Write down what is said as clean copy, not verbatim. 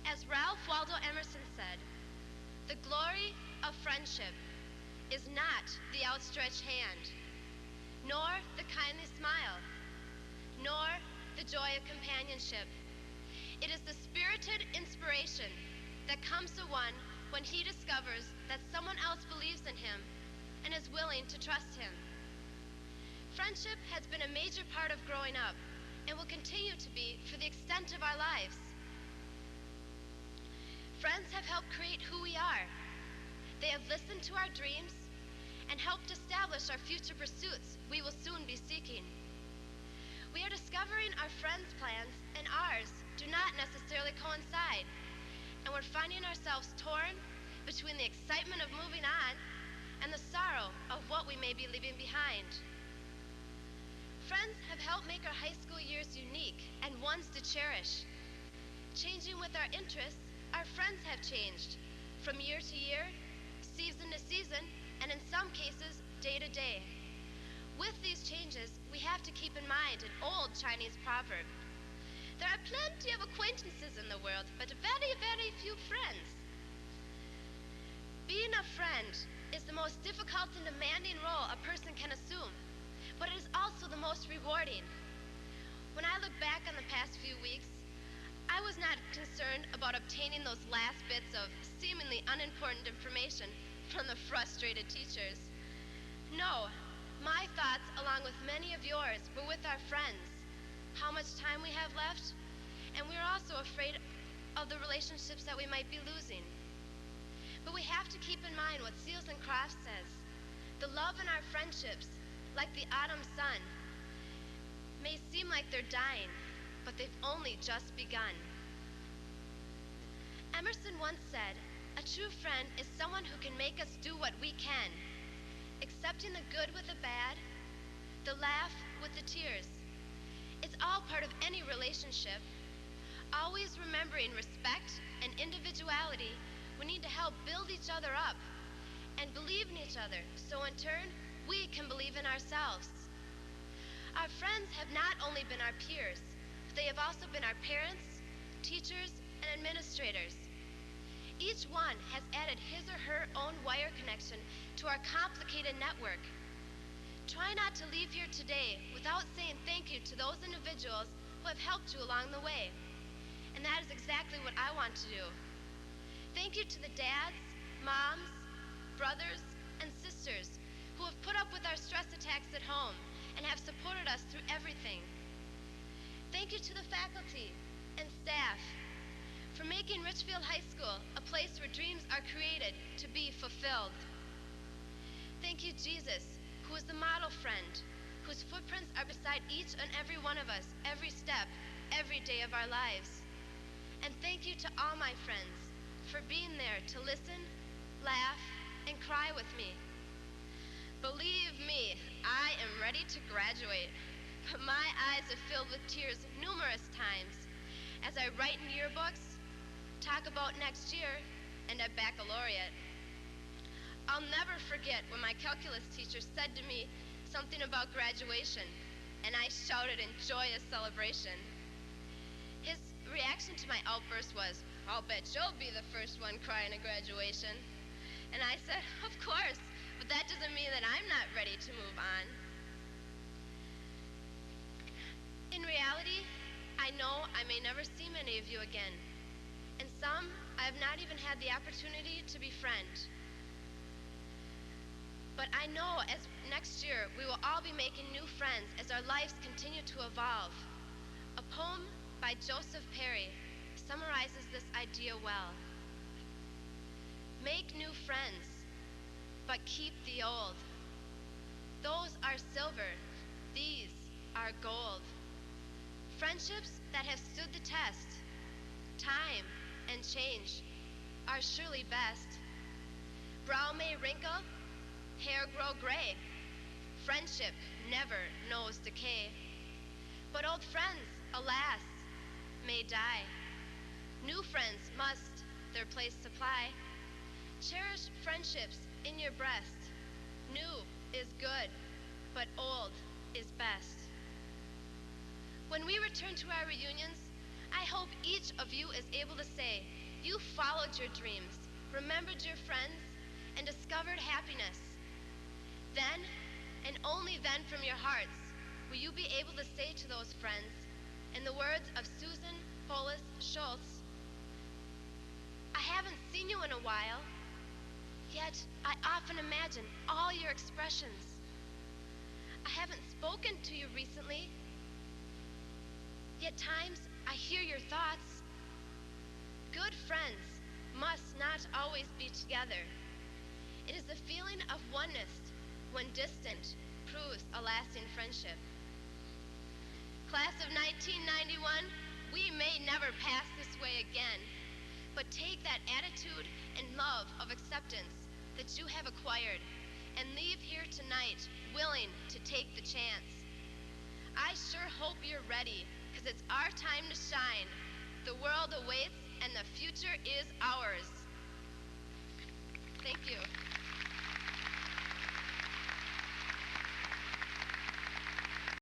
As Ralph Waldo Emerson said, the glory of friendship is not the outstretched hand, nor the kindly smile, nor the joy of companionship. It is the spirited inspiration that comes to one when he discovers that someone else believes in him and is willing to trust him. Friendship has been a major part of growing up and will continue to be for the extent of our lives. Friends have helped create who we are. They have listened to our dreams and helped establish our future pursuits we will soon be seeking. We are discovering our friends' plans and ours do not necessarily coincide, and we're finding ourselves torn between the excitement of moving on and the sorrow of what we may be leaving behind. Friends have helped make our high school years unique and ones to cherish. Changing with our interests, our friends have changed from year to year, season to season, and in some cases, day to day. With these changes, we have to keep in mind an old Chinese proverb. There are plenty of acquaintances in the world, but very, very few friends. Being a friend is the most difficult and demanding role a person can assume, but it is also the most rewarding. When I look back on the past few weeks, I was not concerned about obtaining those last bits of seemingly unimportant information from the frustrated teachers. No, my thoughts, along with many of yours, were with our friends, how much time we have left, and we are also afraid of the relationships that we might be losing. But we have to keep in mind what Seals and Crofts says. The love in our friendships, like the autumn sun, may seem like they're dying, but they've only just begun. Emerson once said, "A true friend is someone who can make us do what we can, accepting the good with the bad, the laugh with the tears." It's all part of any relationship. Always remembering respect and individuality, we need to help build each other up and believe in each other, so in turn, we can believe in ourselves. Our friends have not only been our peers, they have also been our parents, teachers, and administrators. Each one has added his or her own wire connection to our complicated network. Try not to leave here today without saying thank you to those individuals who have helped you along the way. And that is exactly what I want to do. Thank you to the dads, moms, brothers, and sisters who have put up with our stress attacks at home and have supported us through everything. Thank you to the faculty and staff for making Richfield High School a place where dreams are created to be fulfilled. Thank you, Jesus, who is the model friend, whose footprints are beside each and every one of us every step, every day of our lives. And thank you to all my friends for being there to listen, laugh, and cry with me. Believe me, I am ready to graduate, but my eyes have filled with tears numerous times as I write in yearbooks, talk about next year, and at baccalaureate. I'll never forget when my calculus teacher said to me something about graduation, and I shouted in joyous celebration. His reaction to my outburst was, "I'll bet you'll be the first one crying at graduation." And I said, "Of course, but that doesn't mean that I'm not ready to move on." In reality, I know I may never see many of you again, and some I have not even had the opportunity to befriend. But I know as next year we will all be making new friends as our lives continue to evolve. A poem by Joseph Perry summarizes this idea well. Make new friends, but keep the old. Those are silver, these are gold. Friendships that have stood the test, time and change, are surely best. Brow may wrinkle, hair grow gray. Friendship never knows decay. But old friends, alas, may die. New friends must their place supply. Cherish friendships in your breast. New is good, but old is best. When we return to our reunions, I hope each of you is able to say, you followed your dreams, remembered your friends, and discovered happiness. Then, and only then from your hearts, will you be able to say to those friends, in the words of Susan Polis Schultz, I haven't seen you in a while, yet I often imagine all your expressions. I haven't spoken to you recently, yet times I hear your thoughts. Good friends must not always be together. It is the feeling of oneness when distant proves a lasting friendship. Class of 1991, we may never pass this way again, but take that attitude and love of acceptance that you have acquired and leave here tonight willing to take the chance. I sure hope you're ready, because it's our time to shine. The world awaits and the future is ours. Thank you.